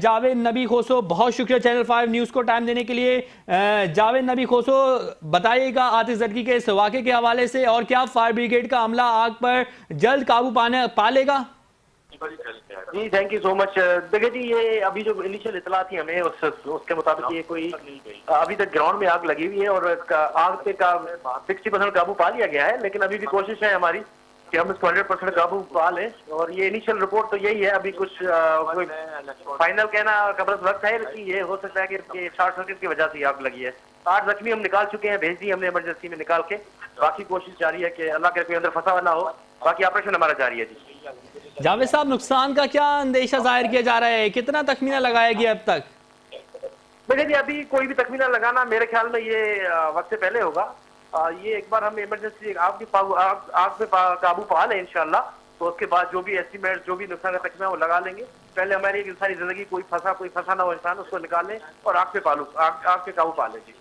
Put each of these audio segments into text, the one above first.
जावेद नबी खोसो, बहुत शुक्रिया channel 5 news को टाइम देने के लिए। जावेद नबी खोसो, बताइएगा आतिशज़दगी के इस वाक़े के हवाले से, और क्या फायर ब्रिगेड का अमला आग पर जल्द काबू पा लेगा? जी थैंक यू सो मच। देखिए जी, ये अभी जो इनिशियल इतला थी हमें उसके मुताबिक ये कोई अभी तक ग्राउंड में आग लगी हुई है और आग पे 60% काबू पा लिया गया है, लेकिन अभी भी कोशिश है हमारी कि हम इसको 100% काबू पा लें। और ये इनिशियल रिपोर्ट तो यही है, अभी कुछ कोई फाइनल कहना कबरत वक्त है कि ये हो सकता है कि शॉर्ट सर्किट की वजह से आग लगी है। 8 जख्मी हम निकाल चुके हैं, भेज दी हमने इमरजेंसी में निकाल के। बाकी कोशिश जारी है कि अल्लाह के कोई अंदर फंसा हुआ ना हो। बाकी ऑपरेशन हमारा जारी है जी। जावेद साहब, नुकसान का क्या अंदेशा जाहिर किया जा रहा है? कितना तखमीना लगाया गया अब तक? देखिए जी, अभी कोई भी तखमीना लगाना मेरे ख्याल में ये वक्त से पहले होगा। ये एक बार हम इमरजेंसी आग पे काबू पा लें इंशाल्लाह, तो उसके बाद जो भी एस्टीमेट, जो भी नुकसान का तखमीना वो लगा लेंगे। पहले हमारी सारी जिंदगी कोई फंसा ना हो इंसान, उसको निकालें और आग पे काबू पा लें जी।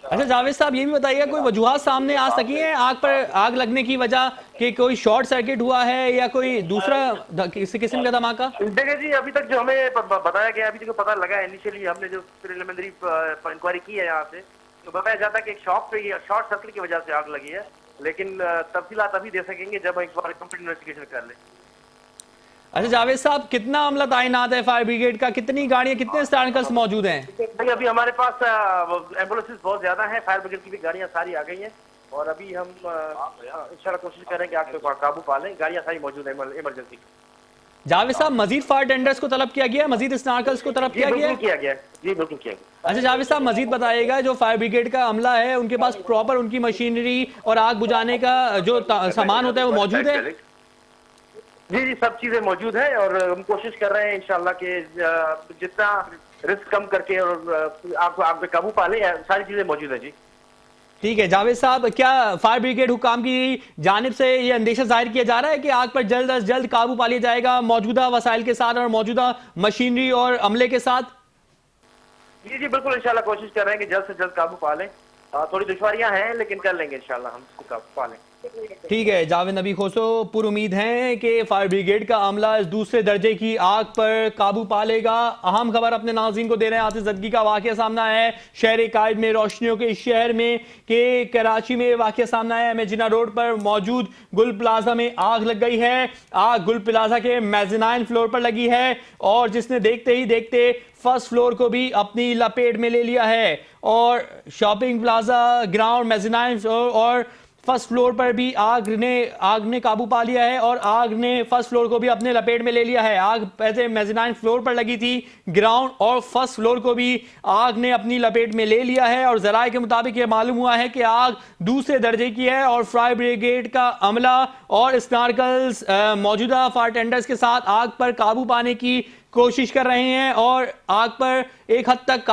अच्छा जावेद साहब, ये भी बताइएगा कोई वजूहात सामने आ सकी है आग पर आग लगने की वजह, कि कोई शॉर्ट सर्किट हुआ है या कोई दूसरा किसी किस्म का धमाका? देखिए जी, अभी तक जो हमें बताया गया, अभी जो पता लगा है इनिशियली, हमने जो प्रिलिमिनरी इंक्वायरी की है यहाँ से, तो बताया जाता है कि एक शॉप पे शॉर्ट सर्किट की वजह से आग लगी है, लेकिन तफसीलात अभी दे सकेंगे जब एक बार कंप्लीट इन्वेस्टिगेशन कर लें। अच्छा जावेद साहब, कितना अमला तैनात है फायर ब्रिगेड का? कितनी गाड़ियां, कितने स्टार्कर्स मौजूद हैं? भाई अभी हमारे पास एम्बुलेंसेस बहुत ज्यादा हैं, फायर ब्रिगेड की भी गाड़ियां सारी आ गई हैं, और अभी हम इंशाल्लाह कोशिश करें कि आग पे काबू पा लें। गाड़ियां सारी मौजूद हैं इमरजेंसी। जावेद साहब, मजीद फायर टेंडर्स को तलब किया गया, मजीद स्नार्कर्स को तलब किया गया? जी बिल्कुल किया गया। अच्छा जावेद साहब, मजीद बताइएगा, जो फायर ब्रिगेड का अमला है उनके पास प्रॉपर उनकी मशीनरी और आग बुझाने का जो सामान होता है वो मौजूद है? जी सब चीजें मौजूद है, और हम कोशिश कर रहे हैं इंशाल्लाह कि जितना रिस्क कम करके और आग पे काबू पा ले, सारी चीजें मौजूद है जी। ठीक है जावेद साहब, क्या फायर ब्रिगेड हुकाम की जानिब से ये अंदेशा जाहिर किया जा रहा है कि आग पर जल्द अज जल्द काबू पा लिया जाएगा मौजूदा वसाइल के साथ और मौजूदा मशीनरी और अमले के साथ? जी बिल्कुल, इंशाल्लाह कोशिश कर रहे हैं कि जल्द से जल्द काबू पा लें। थोड़ी दुश्वारियां हैं, लेकिन कर लेंगे इंशाल्लाह, हम इसको काबू पा लें। ठीक है जावेद नबी खोसो, पूरी उम्मीद है कि फायर ब्रिगेड का अमला इस दूसरे दर्जे की आग पर काबू पा लेगा। अहम खबर अपने नाज़रीन को दे रहे हैं, आतिशज़दगी का वाक़या सामने आया है शहर कायद में, रोशनियों के इस शहर में कि कराची में वाक़या सामने आया है। मेजिना रोड पर मौजूद गुल प्लाजा में आग लग गई है। आग गुल प्लाजा के मेज़नाइन फ्लोर पर लगी है, और जिसने देखते ही देखते फर्स्ट फ्लोर को भी अपनी लपेट में ले लिया है, और शॉपिंग प्लाजा, ग्राउंड, मेज़नाइन फ्लोर और फर्स्ट फ्लोर पर भी आग ने काबू पा लिया है, और आग ने फर्स्ट फ्लोर को भी अपने लपेट में ले लिया है। आग पहले मेज़नाइन फ्लोर पर लगी थी, ग्राउंड और फर्स्ट फ्लोर को भी आग ने अपनी लपेट में ले लिया है, और जराये के मुताबिक ये मालूम हुआ है कि आग दूसरे दर्जे की है, और फायर ब्रिगेड का अमला और स्नार्कल्स मौजूदा फायर टेंडर्स के साथ आग पर काबू पाने की कोशिश कर रहे हैं, और आग पर एक हद तक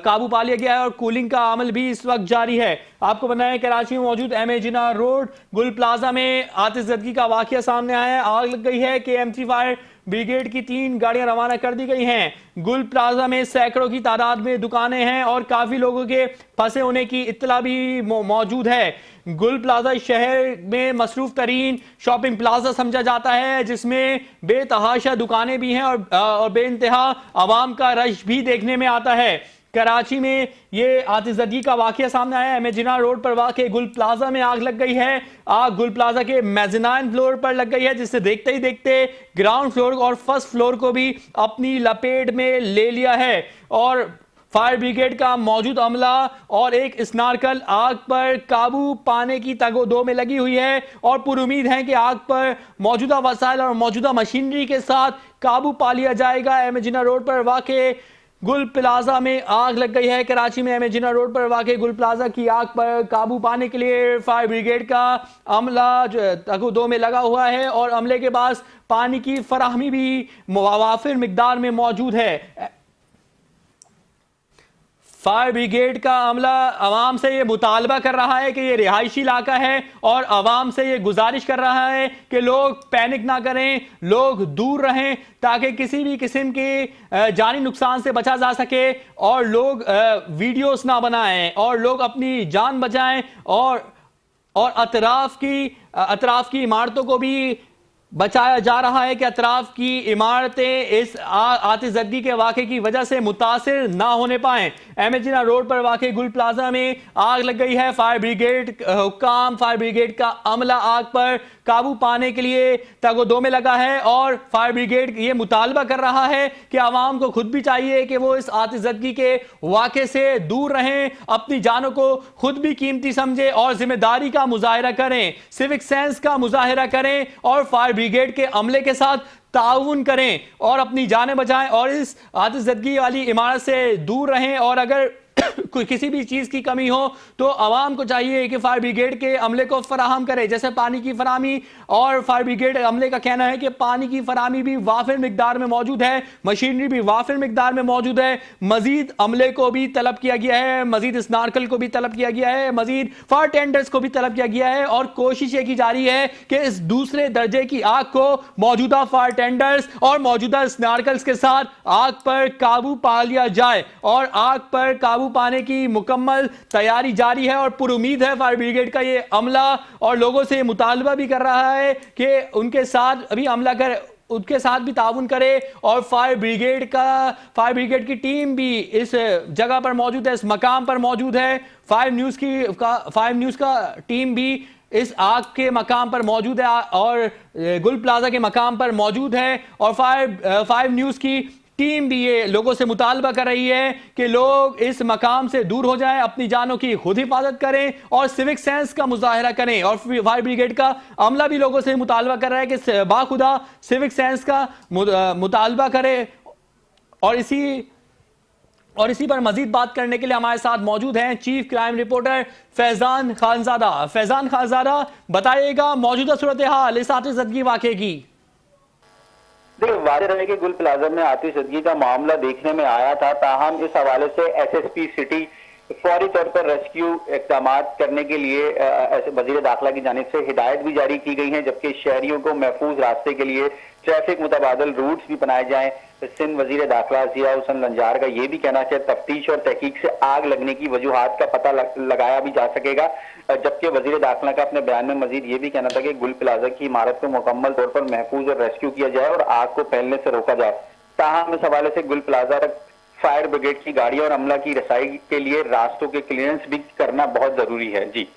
काबू पा लिया गया है, और कूलिंग का अमल भी इस वक्त जारी है। आपको बताया है कराची में मौजूद मेजिना रोड गुल प्लाजा में आतिशज़दगी का वाकया सामने आया है। आग लग गई है, KM3 फायर ब्रिगेड की 3 गाड़ियां रवाना कर दी गई हैं। गुल प्लाजा में सैकड़ों की तादाद में दुकानें हैं, और काफी लोगों के फंसे होने की इत्तला भी मौजूद है। गुल प्लाजा शहर में मसरूफ तरीन शॉपिंग प्लाजा समझा जाता है, जिसमें बेतहाशा दुकानें भी हैं, और बेइंतहा आवाम का रश भी देखने में आता है। कराची में ये आतिशज़दगी का वाकया सामने आया है। मेजिना रोड पर वाक़े गुल प्लाजा में आग लग गई है। आग गुल प्लाजा के मेज़नाइन फ्लोर पर लग गई है, जिससे देखते ही देखते ग्राउंड फ्लोर और फर्स्ट फ्लोर को भी अपनी लपेट में ले लिया है, और फायर ब्रिगेड का मौजूद अमला और एक स्नार्कल आग पर काबू पाने की तगोदो में लगी हुई है, और पूरी उम्मीद है कि आग पर मौजूदा वसाइल और मौजूदा मशीनरी के साथ काबू पा लिया जाएगा। मेजिना रोड पर वाक़े गुल प्लाजा में आग लग गई है। कराची में मेजिना रोड पर वाक़े गुल प्लाजा की आग पर काबू पाने के लिए फायर ब्रिगेड का अमला जो तगोदो में लगा हुआ है, और अमले के पास पानी की फराहमी भी मुवाफिर मिकदार में मौजूद है। फायर ब्रिगेड का अमला अवाम से ये मुतालबा कर रहा है कि ये रिहायशी इलाका है, और अवाम से ये गुजारिश कर रहा है कि लोग पैनिक ना करें, लोग दूर रहें, ताकि किसी भी किस्म के जानी नुकसान से बचा जा सके, और लोग वीडियोस ना बनाएं, और लोग अपनी जान बचाएं, और अतराफ की इमारतों को भी बचाया जा रहा है कि अतराफ की इमारतें इस आतिशबाजी के वाक़े की वजह से मुतासिर ना होने पाएं। एमेजिना रोड पर वाक़े गुल प्लाजा में आग लग गई है। फायर ब्रिगेड हुक्काम, फायर ब्रिगेड का अमला आग पर काबू पाने के लिए तगोदो में लगा है और फायर ब्रिगेड ये मुतालबा कर रहा है कि आवाम को खुद भी चाहिए कि वो इस आतिशबाजी के वाक़े से दूर रहें, अपनी जानों को खुद भी कीमती समझे और जिम्मेदारी का मुजाहिरा करें, सिविक सेंस का मुजाहिरा करें और फायर ब्रिगेड के अमले के साथ ताउन करें और अपनी जानें बचाएं और इस आतिशबाजी वाली इमारत से दूर रहें। और अगर कोई किसी भी चीज की कमी हो तो आवाम को चाहिए कि फायर ब्रिगेड के अमले को फराहम करे, जैसे पानी की फराहमी। और फायर ब्रिगेड अमले का कहना है कि पानी की फराहमी भी वाफिर मिकदार में मौजूद है, मशीनरी भी वाफिर मिकदार में मौजूद है। मजीद अमले को भी तलब किया गया है, मजीद स्नार्कल को भी तलब किया गया है, मजीद फायर टेंडर्स को भी तलब किया गया है और कोशिश ये की जा रही है कि इस दूसरे दर्जे की आग को मौजूदा फायर टेंडर्स और मौजूदा स्नार्कल्स के साथ आग पर काबू पा लिया जाए। और आग पर काबू पाने की मुकम्मल तैयारी जारी है और पुरुमीद है फायर ब्रिगेड का ये अमला और लोगों से मुतालबा भी कर रहा है कि उनके साथ अभी अमला कर उनके साथ भी ताउन करे और फायर ब्रिगेड की टीम भी इस जगह पर मौजूद है, इस मकाम पर मौजूद है। फायर न्यूज का टीम भी इस आग के मकाम पर मौजूद है और गुल प्लाजा के मकाम पर मौजूद है और फायर न्यूज की टीम भी ये लोगों से मुतालबा कर रही है कि लोग इस मकाम से दूर हो जाएं, अपनी जानों की खुद हिफाजत करें और सिविक सेंस का मुजाहिरा करें। और फायर ब्रिगेड का अमला भी लोगों से मुतालबा कर रहा है कि बाखुदा सिविक सेंस का मुतालबा करे। और इसी पर मजीद बात करने के लिए हमारे साथ मौजूद हैं chief crime reporter Faizan Khanzada. Faizan Khanzada, बताइएगा मौजूदा सूरत हाल इस आतिशबाजी वाक़े की। देखिए, वाज़ेह रहे कि गुल प्लाजा में आतिशबाजी का मामला देखने में आया था, ताहम इस हवाले से एसएसपी सिटी फौरी तौर पर रेस्क्यू इक़दाम करने के लिए वज़ीर दाखिला की जानिब से हिदायत भी जारी की गई है, जबकि शहरियों को महफूज रास्ते के लिए ट्रैफिक मुतबादल रूट्स भी बनाए जाएं। सिंध वज़ीर दाखिला ज़िया हुसैन लंजार का यह भी कहना है तफ्तीश और तहकीक से आग लगने की वजूहात का पता लगाया भी जा सकेगा। जबकि वज़ीर दाखिला का अपने बयान में मजीद ये भी कहना था कि गुल प्लाजा की इमारत को मुकम्मल तौर पर महफूज और रेस्क्यू किया जाए और आग को फैलने से रोका जाए। ताहम इस हवाले से गुल प्लाजा तक फायर ब्रिगेड की गाड़ियों और अमला की रसाई के लिए रास्तों के क्लियरेंस भी करना बहुत जरूरी है जी।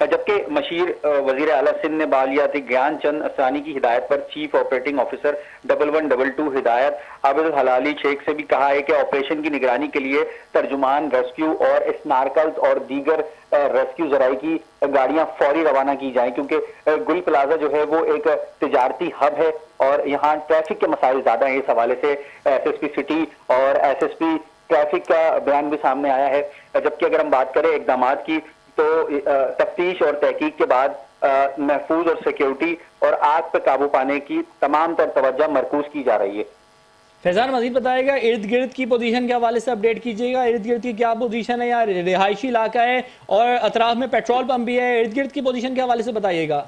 जबकि मशीर वजीर आला सिंध ने बालियाती ज्ञान चंद असानी की हिदायत पर चीफ ऑपरेटिंग ऑफिसर 1122 हिदायत आबिद हलाली शेख से भी कहा है कि ऑपरेशन की निगरानी के लिए तर्जुमान, रेस्क्यू और स्नार्कल्स और दीगर रेस्क्यू जराई की गाड़ियां फौरी रवाना की जाएं, क्योंकि गुल प्लाजा जो है वो एक तिजारती हब है और यहाँ ट्रैफिक के मसाइल ज्यादा हैं। इस हवाले से एसएसपी सिटी और एसएसपी ट्रैफिक का बयान भी सामने आया है। जबकि अगर हम बात करें इकदाम की, तो तफ्तीश और तहकीक के बाद महफूज और सिक्योरिटी और आग पर काबू पाने की तमाम तर तवज्जो मरकूज की जा रही है। फैजान, मजीद बताएगा इर्द गिर्द की पोजीशन के हवाले से अपडेट कीजिएगा। इर्द गिर्द की क्या पोजीशन है? यहाँ रिहायशी इलाका है और अतराफ में पेट्रोल पंप भी है। इर्द गिर्द की पोजीशन के हवाले से बताइएगा।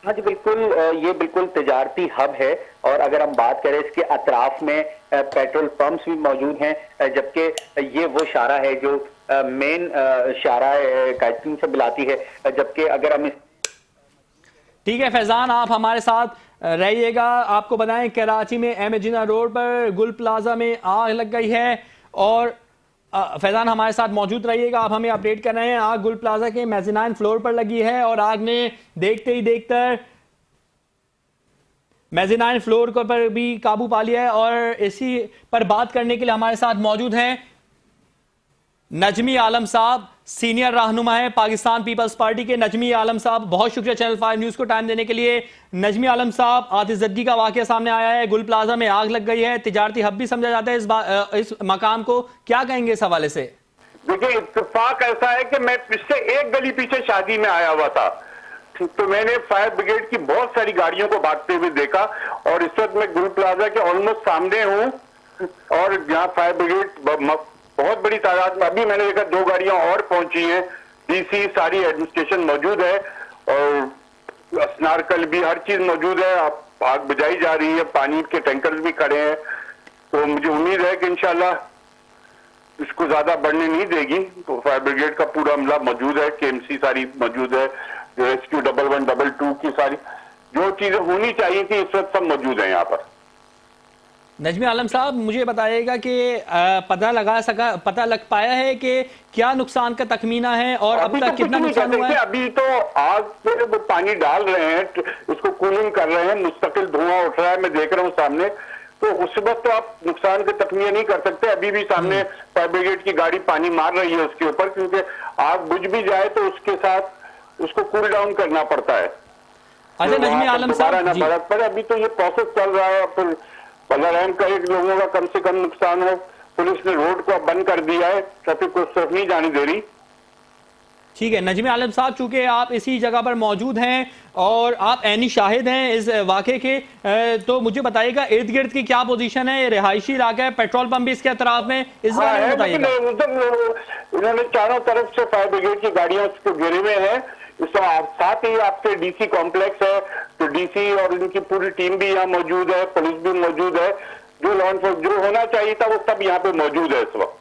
हाँ जी बिल्कुल, ये बिल्कुल तिजारती हब है और अगर हम बात करें इसके अतराफ में पेट्रोल पंप्स भी मौजूद हैं, जबकि ये वो शारा है जो मेन शारा कायदीन से मिलाती है। जबकि अगर हम ठीक है फैजान, आप हमारे साथ रहिएगा। आपको बताएं कराची में एमेजिना रोड पर गुल प्लाजा में आग लग गई है और फैजान हमारे साथ मौजूद रहिएगा। आप हमें अपडेट कर रहे हैं। आग गुल प्लाजा के मेज़नाइन फ्लोर पर लगी है और आग ने देखते ही देखते मेज़नाइन फ्लोर पर भी काबू पा लिया है। और इसी पर बात करने के लिए हमारे साथ मौजूद हैं नजमी आलम साहब, सीनियर रहनुमा है पाकिस्तान पीपल्स पार्टी के। नजमी आलम साहब, बहुत शुक्रिया चैनल 5 न्यूज को टाइम देने के लिए। नजमी आलम साहब, आतिशबाजी का वाकया सामने आया है, गुल प्लाजा में आग लग गई है, तिजारती हब भी समझा जाता है इस मकाम को, क्या कहेंगे इस हवाले से? देखिए, इत्तेफाक ऐसा है कि मैं इससे एक गली पीछे शादी में आया हुआ था, तो मैंने फायर ब्रिगेड की बहुत सारी गाड़ियों को भागते हुए देखा और इस वक्त मैं गुल प्लाजा के ऑलमोस्ट सामने हूँ और यहाँ फायर ब्रिगेड बहुत बड़ी तादाद में, अभी मैंने देखा 2 गाड़ियां और पहुंची हैं। डीसी सारी एडमिनिस्ट्रेशन मौजूद है और स्नार्कल भी, हर चीज मौजूद है। आग बुझाई जा रही है, पानी के टैंकर्स भी खड़े हैं। तो मुझे उम्मीद है कि इंशाल्लाह इसको ज्यादा बढ़ने नहीं देगी। तो फायर ब्रिगेड का पूरा अमला मौजूद है, केएमसी सारी मौजूद है, रेस्क्यू 1122 की सारी जो चीजें होनी चाहिए थी इस वक्त सब मौजूद है यहाँ पर। नजमी आलम साहब, मुझे बताइएगा कि पता लग पाया है कि क्या नुकसान का तखमीना है और अब तक कितना नुकसान हुआ है? अभी तो आग पे वो पानी डाल रहे हैं, उसको कूलिंग कर रहे हैं, मुस्तकिल धुआं उठ रहा है, मैं देख रहा हूँ सामने। तो उस वक्त तो आप नुकसान का तखमीना नहीं कर सकते। अभी भी सामने फायर ब्रिगेड की गाड़ी पानी मार रही है उसके ऊपर, क्योंकि आग बुझ भी जाए तो उसके साथ उसको कूल डाउन करना पड़ता है। अच्छा नजमी आलम साहब जी, पर अभी तो ये प्रोसेस चल रहा है। फिर अल्लाह रहम करे कि लोगों का कम से कम नुकसान हो। पुलिस ने रोड को अब बंद कर दिया है, ट्रैफिक को सिर्फ नहीं जाने दे रही। ठीक है नजमी आलम साहब, चूंकि आप इसी जगह पर मौजूद हैं और आप ऐनी शाहिद हैं इस वाक़े के, तो मुझे बताइएगा इर्द गिर्द की क्या पोजीशन है? रिहायशी इलाका है, पेट्रोल पंप भी इसके अतराफ में, इस बारे में बताइएगा। उन्होंने चारों तरफ से फायर ब्रिगेड की गाड़ियां उसको घेरे हुए हैं। साथ ही आपके डीसी कॉम्प्लेक्स है, तो डीसी और इनकी पूरी टीम भी यहाँ मौजूद है, पुलिस भी मौजूद है। जो लॉ एनफोर्समेंट जो होना चाहिए था वो सब यहाँ पे मौजूद है इस वक्त।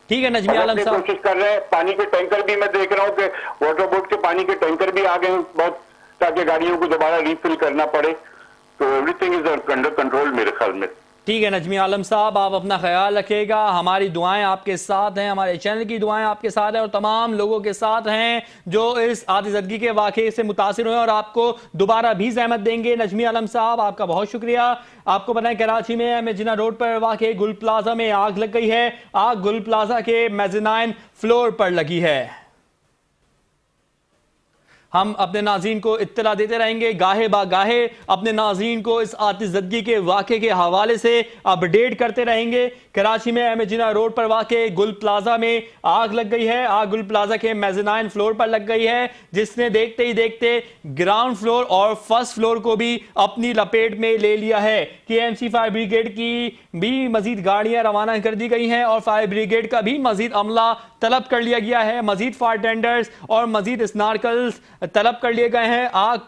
ठीक है नजमी आलम साहब, कोशिश कर रहे हैं। पानी के टैंकर भी मैं देख रहा हूँ कि वाटर बोर्ड के पानी के टैंकर भी आ गए हैं बहुत, ताकि गाड़ियों को दोबारा रिफिल करना पड़े। तो एवरीथिंग इज अंडर कंट्रोल मेरे ख्याल में। ठीक है नजमी आलम साहब, आप अपना ख्याल रखिएगा। हमारी दुआएं आपके साथ हैं, हमारे चैनल की दुआएं आपके साथ हैं और तमाम लोगों के साथ हैं जो इस आतिशबाजी के वाक़े से मुतासिर हुए और आपको दोबारा भी ज़हमत देंगे। नजमी आलम साहब, आपका बहुत शुक्रिया। आपको पता है कराची में मेजिना रोड पर वाक़े गुल प्लाजा में आग लग गई है। आग गुल प्लाजा के मेज़नाइन फ्लोर पर लगी है। हम अपने नाज़रीन को इत्तला देते रहेंगे, गाहे बागाहे अपने नाज़रीन को इस आतिशबाजी के वाक़े के हवाले से अपडेट करते रहेंगे। कराची में मेजिना रोड पर वाक़े गुल प्लाजा में आग लग गई है। आग गुल प्लाजा के मेज़नाइन फ्लोर पर लग गई है, जिसने देखते ही देखते ग्राउंड फ्लोर और फर्स्ट फ्लोर को भी अपनी लपेट में ले लिया है। KMC फायर ब्रिगेड की भी मजीद गाड़ियां रवाना कर दी गई हैं और फायर ब्रिगेड का भी मजीद अमला तलब कर लिया गया है। मजीद फायर टेंडर्स और मजीद स्नार्कल्स तलब कर लिए गए हैं आग